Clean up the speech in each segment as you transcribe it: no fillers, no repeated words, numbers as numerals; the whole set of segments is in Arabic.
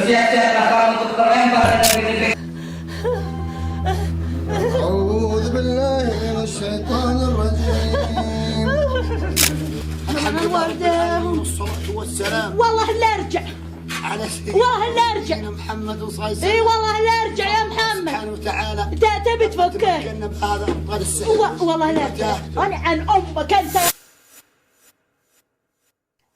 bersiap-siap bakal untuk terlempar dari titik. أعوذ بالله من الشيطان الرجيم. أنا الوردة والصلاة والسلام والله لا أرجع على والله لا أرجع سيدنا محمد صلى الله عليه وسلم. إي والله لا أرجع يا محمد سبحانه وتعالى تبي تفكه تجنب هذا أبطال السحر. والله لا أرجع أنا عن أمك أنت.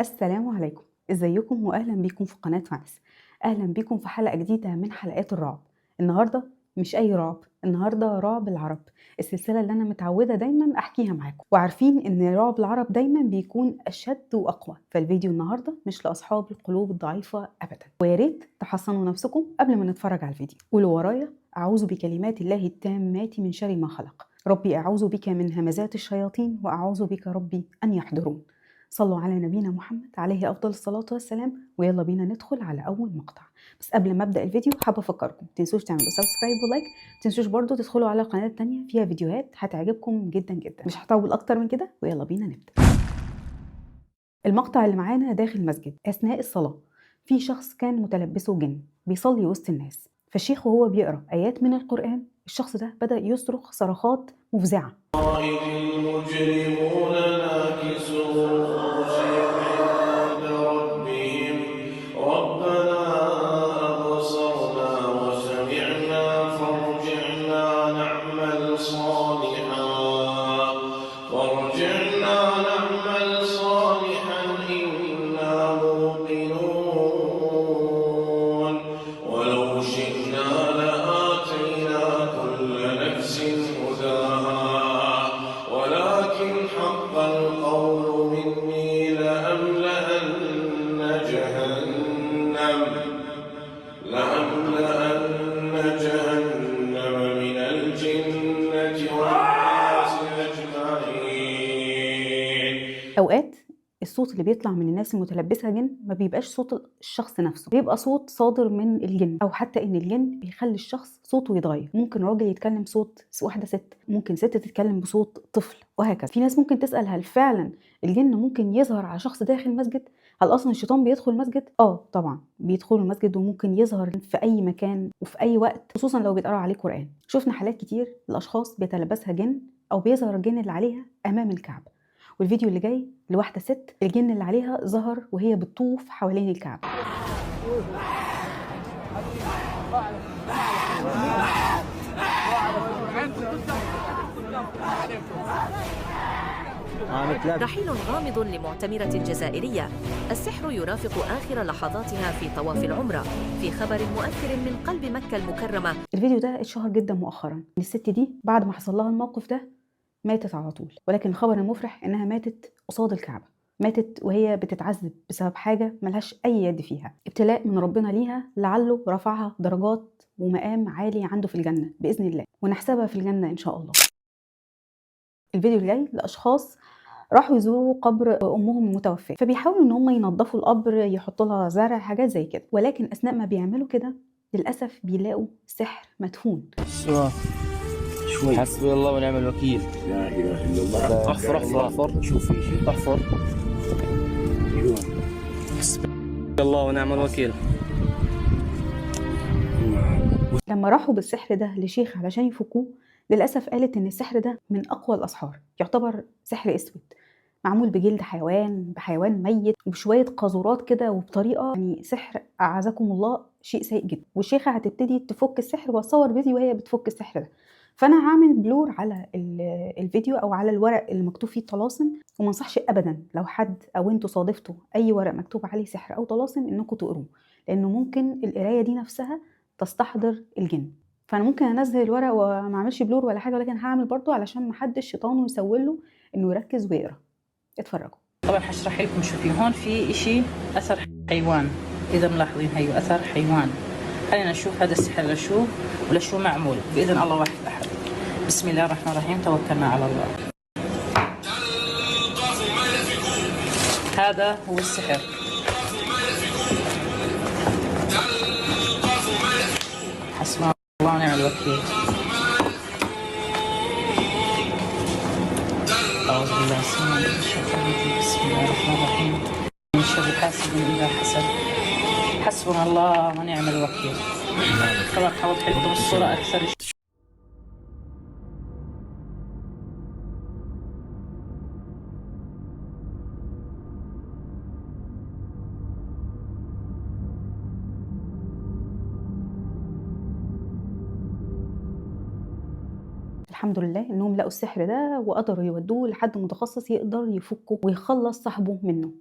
السلام عليكم، ازيكم واهلا بيكم في قناة فانس. اهلا بيكم في حلقة جديدة من حلقات الرعب. النهاردة مش اي رعب، النهاردة رعب العرب، السلسلة اللي انا متعودة دايما احكيها معاكم، وعارفين ان رعب العرب دايما بيكون اشد واقوى. فالفيديو النهاردة مش لاصحاب القلوب الضعيفة ابدا، ويا ريت تحصنوا نفسكم قبل ما نتفرج على الفيديو. قولوا ورايا: اعوذ بكلمات الله التامات من شر ما خلق، ربي اعوذ بك من همزات الشياطين، واعوذ بك ربي ان يحضرون. صلوا على نبينا محمد عليه أفضل الصلاة والسلام. ويلا بينا ندخل على أول مقطع. بس قبل ما أبدأ الفيديو حابة أفكركم تنسوش تعملوا سبسكرايب ولايك، تنسوش برضو تدخلوا على قناة تانية فيها فيديوهات هتعجبكم جدا جدا. مش هطول أكتر من كده، ويلا بينا نبدأ. المقطع اللي معانا داخل مسجد أثناء الصلاة. في شخص كان متلبسه جن بيصلي وسط الناس، فالشيخ وهو بيقرأ آيات من القرآن الشخص ده بدأ يصرخ صرخات مفزعة. المجرمون ناكسون عند ربهم ربنا أبصرنا وسمعنا فارجعنا نعمل صالحا إنا موقنون ولو شئنا لآتينا كل نفس هداها ولكن حق القول مني لأملأن جهنم من الجنة والناس أجمعين. أوقات الصوت اللي بيطلع من الناس المتلبسة جن ما بيبقاش صوت الشخص نفسه، بيبقى صوت صادر من الجن، أو حتى إن الجن بيخلي الشخص صوته يتغير. ممكن راجل يتكلم صوت واحدة ست، ممكن ست تتكلم بصوت طفل، وهكذا. في ناس ممكن تسأل: هل فعلا الجن ممكن يظهر على شخص داخل المسجد؟ هل أصلا الشيطان بيدخل المسجد؟ طبعا بيدخل المسجد، وممكن يظهر في أي مكان وفي أي وقت، خصوصا لو بيتقرأ عليه قرآن. شفنا حالات كتير لأشخاص بيتلبسها جن أو بيظهر الجن اللي عليها أمام الكعبة. والفيديو اللي جاي لواحدة ست الجن اللي عليها ظهر وهي بتطوف حوالين الكعبة. رحيل غامض لمعتمرة جزائرية. السحر يرافق آخر لحظاتها في طواف العمرة في خبر مؤثر من قلب مكة المكرمة. الفيديو ده اتشهر جدا مؤخرا. الست دي بعد ما حصل لها الموقف ده ماتت على طول، ولكن الخبر المفرح انها ماتت قصاد الكعبة، ماتت وهي بتتعذب بسبب حاجة ملهاش اي يد فيها، ابتلاء من ربنا ليها لعله رفعها درجات ومقام عالي عنده في الجنة بإذن الله، ونحسبها في الجنة إن شاء الله. الفيديو الجاي لأشخاص راحوا يزوروا قبر أمهم المتوفية، فبيحاولوا إن هم ينظفوا القبر، يحطوا لها زرع، حاجات زي كده، ولكن أثناء ما بيعملوا كده للأسف بيلاقوا سحر مدفون. شوي حسبي الله ونعم الوكيل. لا اله الا الله. احفر شوف في شيء. احفر. حسبي الله ونعم الوكيل. لما راحوا بالسحر ده لشيخ علشان يفكوه، للأسف قالت إن السحر ده من أقوى الأسحار، يعتبر سحر أسود معمول بجلد بحيوان ميت وبشوية قاذورات كده، وبطريقة يعني سحر أعزكم الله شيء سيء جدا. والشيخة هتبتدي تفك السحر، وأصور فيديو وهي بتفك السحر ده. فأنا هعمل بلور على الفيديو أو على الورق اللي مكتوب فيه طلاسم، وما انصحش أبدا لو حد أو انتوا صادفتوا أي ورق مكتوب عليه سحر أو طلاسم إنكم تقروه، لأنه ممكن القراية دي نفسها تستحضر الجن. فأنا ممكن أنزل الورق وما أعملش بلور ولا حاجة، ولكن هعمل برضو علشان محدش شيطانه يسوله إنه يركز ويقرأ. اتفرجوا. طبعا هشرح لكم. شوفي هون في إشي أثر حيوان، إذا ملاحظين هيو أثر حيوان. خلينا نشوف هذا السحر لشو معمول بإذن الله واحد أحد. بسم الله الرحمن الرحيم، توكلنا على الله. هذا هو السحر. حسبنا الله ونعم الوكيل. أعوذ بالله السميع العليم من الشيطان الرجيم. بسم الله الرحمن الرحيم. من شر حاسد إذا حسد. حسبنا الله ونعم الوكيل. طبعا حوضح لكم الصورة أكثر. الحمد لله انهم لقوا السحر ده وقدروا يودوه لحد متخصص يقدر يفكه ويخلص صاحبه منه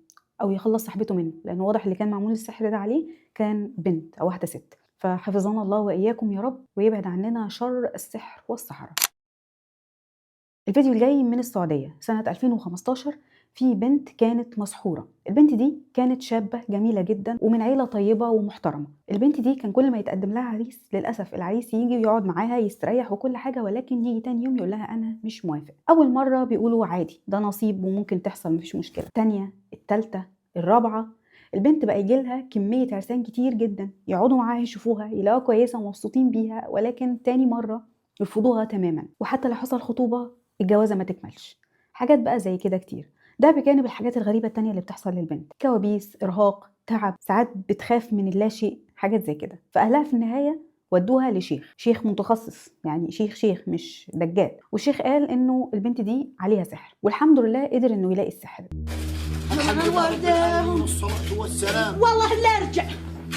او يخلص صاحبته منه، لان واضح اللي كان معمول السحر ده عليه كان بنت او واحده ست. فحفظنا الله واياكم يا رب ويبعد عننا شر السحر والسحرة. الفيديو الجاي من السعوديه سنه 2015. في بنت كانت مسحورة. البنت دي كانت شابة جميلة جدا ومن عيلة طيبة ومحترمة. البنت دي كان كل ما يتقدم لها عريس للأسف العريس يجي ويقعد معاها يستريح وكل حاجة، ولكن يجي تاني يوم يقول لها أنا مش موافق. أول مرة بيقولوا عادي ده نصيب وممكن تحصل مفيش مشكلة. تانية، التالتة، الرابعة، البنت بقى يجيلها كمية عرسان كتير جدا يقعدوا معاها يشوفوها يلاقوها كويسة ومبسوطين بيها، ولكن تاني مرة يرفضوها تماما، وحتى لو حصل خطوبة الجوازة ما تكملش. حاجات بقى زي كده كتير. ده بجانب الحاجات الغريبة التانية اللي بتحصل للبنت، كوابيس، إرهاق، تعب، ساعات بتخاف من اللاشيء، حاجات زي كده. فأهلها في النهاية ودوها لشيخ متخصص، يعني شيخ مش دجال. والشيخ قال إنه البنت دي عليها سحر، والحمد لله قدر إنه يلاقي السحر. الحمد لله رب العالمين والصلاة والسلام والله لا ارجع،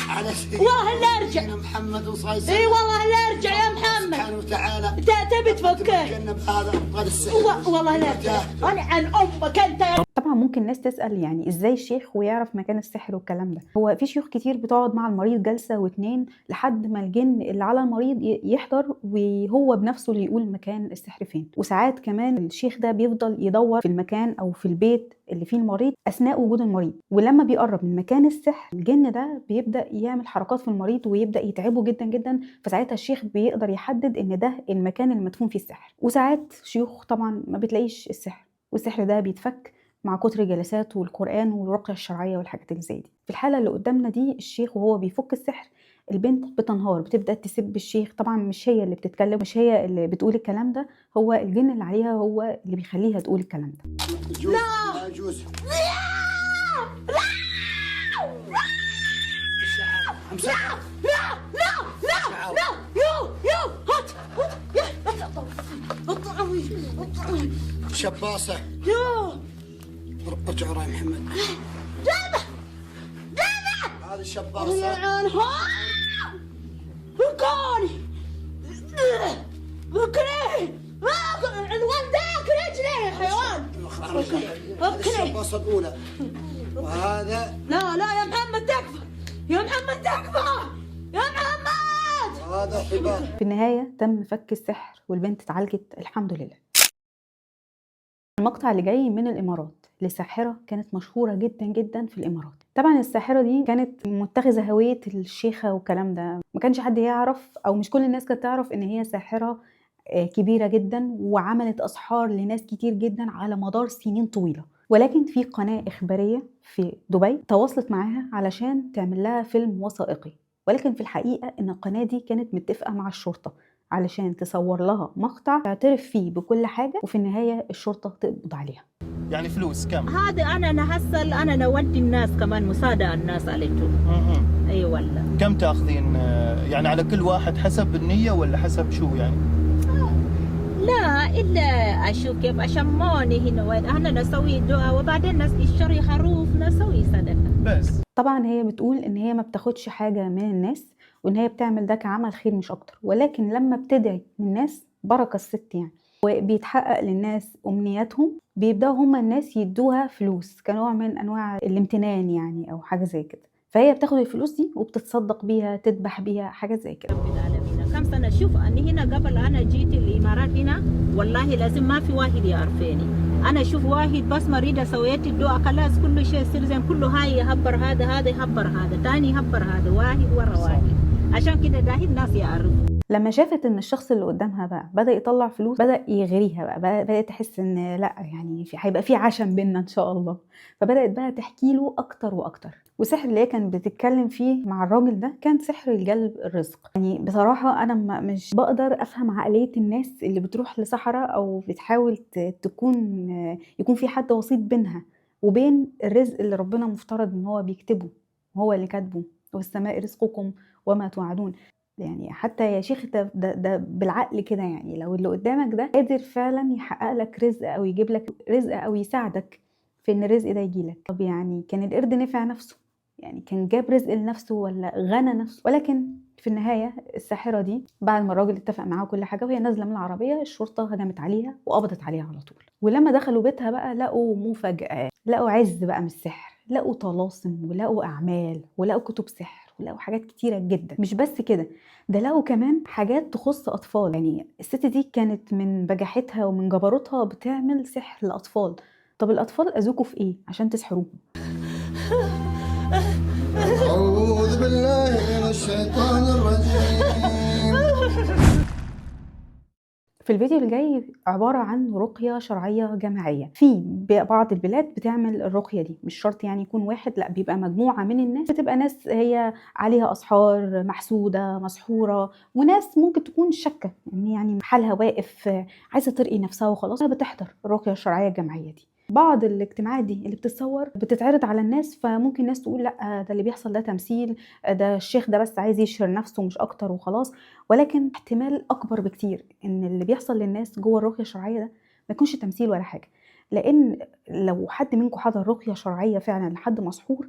على والله لا ارجع. سيدنا محمد صلى الله عليه وسلم. اي والله لا ارجع يا محمد سبحانه وتعالى تبي تفكه. تجنب هذا ابطال السحر. والله لا ارجع، انا عن امك انت يا طبعا ممكن الناس تسأل يعني ازاي الشيخ ويعرف مكان السحر والكلام ده. هو في شيوخ كتير بتقعد مع المريض جلسة واتنين لحد ما الجن اللي على المريض يحضر وهو بنفسه اللي يقول مكان السحر فين. وساعات كمان الشيخ ده بيفضل يدور في المكان او في البيت اللي فيه المريض اثناء وجود المريض، ولما بيقرب من مكان السحر الجن ده بيبدأ يعمل حركات في المريض ويبدأ يتعبه جدا جدا، فساعتها الشيخ بيقدر يحدد ان ده المكان المدفون فيه السحر. وساعات شيوخ طبعا ما بتلاقيش السحر، والسحر ده بيتفك مع كتر الجلسات والقرآن والرقية الشرعية والحاجات اللي زي دي. في الحالة اللي قدامنا دي الشيخ وهو بيفك السحر البنت بتنهار، بتبدأ تسب الشيخ. طبعا مش هي اللي بتتكلم، مش هي اللي بتقول الكلام ده، هو الجن اللي عليها هو اللي بيخليها تقول الكلام ده. لا يجوز. شباصة. ارجع وراي محمد. هذه الشباصة. بكوني بكري الوالدك رجلي يا حيوان. هذه الشباصة الأولى. وهذا لا يا محمد تكفى، يا محمد تكفى، يا محمد. وهذا حبال. في النهاية تم فك السحر والبنت اتعالجت الحمد لله. المقطع اللي جاي من الإمارات لساحرة كانت مشهورة جدا جدا في الإمارات. طبعا الساحرة دي كانت متخذة هوية الشيخة والكلام ده، ما كانش حد يعرف أو مش كل الناس كانت تعرف إن هي ساحرة كبيرة جدا وعملت أسحار لناس كتير جدا على مدار سنين طويلة. ولكن في قناة إخبارية في دبي تواصلت معاها علشان تعمل لها فيلم وثائقي، ولكن في الحقيقة إن القناة دي كانت متفقة مع الشرطة علشان تصور لها مقطع تعترف فيه بكل حاجة، وفي النهاية الشرطة تقبض عليها. يعني فلوس كم؟ هذا أنا نحصل، أنا نودي الناس كمان مساعدة الناس عليكم. أي والله. كم تاخذين يعني على كل واحد حسب النية ولا حسب شو يعني؟ لا إلا أشوف كيف أشموني هنا وين أنا نسوي دعاء وبعدين نشتري خروف نسوي صدقة بس. طبعا هي بتقول إن هي ما بتاخدش حاجة من الناس وإن هي بتعمل ده كعمل خير مش أكتر، ولكن لما بتدعي للناس بركة الست يعني وبيتحقق للناس أمنياتهم بيبدأوا هما الناس يدوها فلوس كنوع من أنواع الامتنان يعني أو حاجة زي كده. فهي بتاخد الفلوس دي وبتتصدق بيها، تذبح بيها، حاجات زي كده. رب العالمين. كم سنة شوف أني هنا قبل أنا جيت الإمارات هنا والله لازم ما في واحد يعرفني. أنا شوف واحد بس مريضة سويت الدعاء خلاص كل شيء يصير زين، كله هاي يهبر هذا يهبر هذا تاني يهبر هذا واحد ورا واحد، عشان كده ده الناس يعرفوا. لما شافت ان الشخص اللي قدامها بقى بدأ يطلع فلوس بدأ يغريها بقى، بدأت تحس ان لا يعني هيبقى في عشم بينا ان شاء الله، فبدأت بقى تحكي له اكتر واكتر. والسحر اللي هي كانت بتتكلم فيه مع الراجل ده كان سحر الجلب الرزق. يعني بصراحة انا مش بقدر افهم عقلية الناس اللي بتروح لسحرة او بتحاول يكون في حد وسيط بينها وبين الرزق اللي ربنا مفترض ان هو بيكتبه، هو اللي كاتبه والسماء رزقكم وما توعدون. يعني حتى يا شيخ ده بالعقل كده، يعني لو اللي قدامك ده قادر فعلا يحقق لك رزق او يجيب لك رزق او يساعدك في ان الرزق ده يجيلك، طب يعني كان القرد نفع نفسه؟ يعني كان جاب رزق لنفسه ولا غنى نفسه؟ ولكن في النهاية الساحرة دي بعد ما الراجل اتفق معاه كل حاجة وهي نازلة من العربية، الشرطة هجمت عليها وقبضت عليها على طول. ولما دخلوا بيتها بقى لقوا مفاجآت، لقوا عز بقى من السحر، لقوا طلاسم ولقوا أعمال ولقوا كتب سحر ولقوا حاجات كتيرة جدا. مش بس كده، ده لقوا كمان حاجات تخص أطفال. يعني الست دي كانت من بجاحتها ومن جبروتها بتعمل سحر لأطفال. طب الأطفال أذوكوا في إيه عشان تسحروهم؟ أعوذ بالله من الشيطان الرجيم. في الفيديو اللي جاي عبارة عن رقية شرعية جماعية. في بعض البلاد بتعمل الرقية دي، مش شرط يعني يكون واحد، لا بيبقى مجموعة من الناس، بتبقى ناس هي عليها أسحار، محسودة، مسحورة، وناس ممكن تكون شاكة يعني حالها واقف عايزة ترقي نفسها وخلاص بتحضر الرقية الشرعية الجماعية دي. بعض الاجتماعات دي اللي بتتصور بتتعرض على الناس، فممكن ناس تقول لا ده اللي بيحصل ده تمثيل، ده الشيخ ده بس عايز يشهر نفسه مش اكتر وخلاص. ولكن احتمال اكبر بكتير ان اللي بيحصل للناس جوه الرقية الشرعية ده ما يكونش تمثيل ولا حاجة. لان لو حد منكم حضر رقية شرعية فعلا لحد مسحور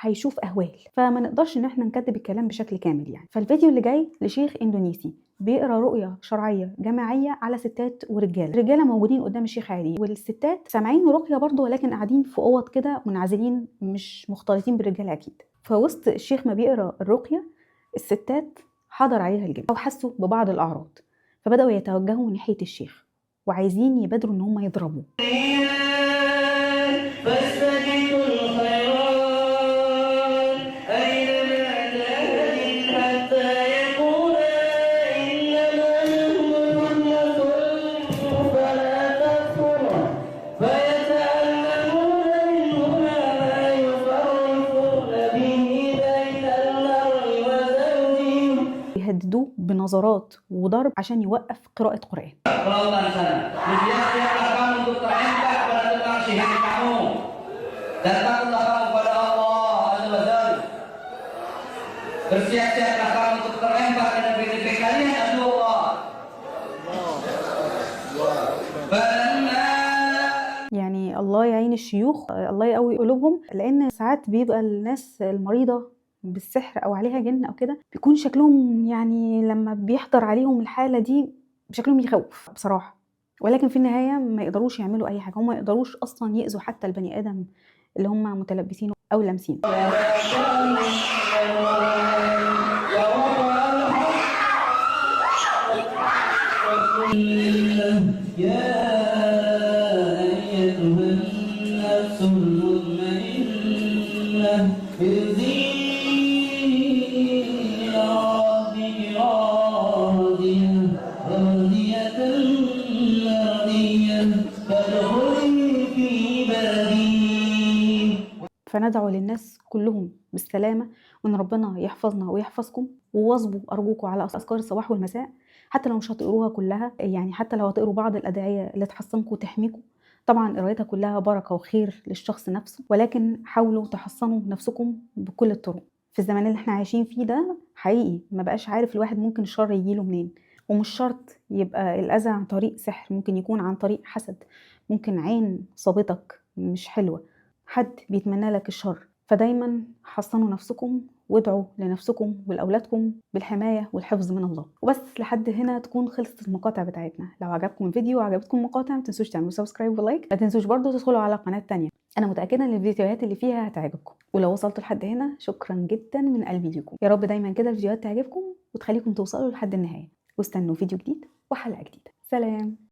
هيشوف اهوال، فما نقدرش ان احنا نكذب الكلام بشكل كامل يعني. فالفيديو اللي جاي لشيخ اندونيسي بيقرا رؤية شرعية جماعية على ستات ورجاله. الرجاله موجودين قدام الشيخ عادي، والستات سامعين رقية برضه ولكن قاعدين في اوض كده منعزلين، مش مختلطين بالرجاله اكيد. فوسط الشيخ ما بيقرا الرقية الستات حضر عليها الجن او حسوا ببعض الاعراض، فبداوا يتوجهوا ناحيه الشيخ وعايزين يبادروا ان هم يضربوه. يهددوه بنظرات وضرب عشان يوقف قراءة قرآن. Perlawanan sana. Bersiap-siaplah kamu untuk terangkat pada tentang sihir kamu. Dan takutlah kamu pada Allah Azza wa Jalla. Bersiap-siaplah kamu untuk terlempar ke negeri-negeri kalian adu Allah. يعني الله يعين الشيوخ، الله يقوي قلوبهم، لأن ساعات بيبقى الناس المريضة بالسحر أو عليها جن أو كده بيكون شكلهم يعني لما بيحضر عليهم الحالة دي شكلهم يخوف بصراحة. ولكن في النهاية ما يقدروش يعملوا أي حاجة، هم ما يقدروش أصلا يأذوا حتى البني آدم اللي هم متلبسينه أو لامسينه. فندعو للناس كلهم بالسلامة، وإن ربنا يحفظنا ويحفظكم. وواظبوا أرجوكم على أذكار الصباح والمساء، حتى لو مش هتقروها كلها، يعني حتى لو هتقروا بعض الأدعية اللي تحصنكم وتحميكم. طبعا قرايتها كلها بركة وخير للشخص نفسه، ولكن حاولوا تحصنوا نفسكم بكل الطرق. في الزمان اللي احنا عايشين فيه ده حقيقي ما بقاش عارف الواحد ممكن الشر يجيله منين، ومش شرط يبقى الأذى عن طريق سحر، ممكن يكون عن طريق حسد، ممكن عين صابتك مش حلوة، حد بيتمنى لك الشر. فدايما حصنوا نفسكم وادعوا لنفسكم ولأولادكم بالحماية والحفظ من الله. وبس لحد هنا تكون خلصت المقاطع بتاعتنا. لو عجبكم الفيديو وعجبتكم المقاطع ما تنسوش تعملوا سبسكرايب ولايك، ما تنسوش برضو تدخلوا على قناة تانية، انا متأكدة ان الفيديوهات اللي فيها هتعجبكم. ولو وصلتوا لحد هنا شكرا جدا من قلبي ليكم. يا رب دايما كده الفيديوهات تعجبكم وتخليكم توصلوا لحد النهاية، واستنوا فيديو جديد وحلقة جديدة. سلام.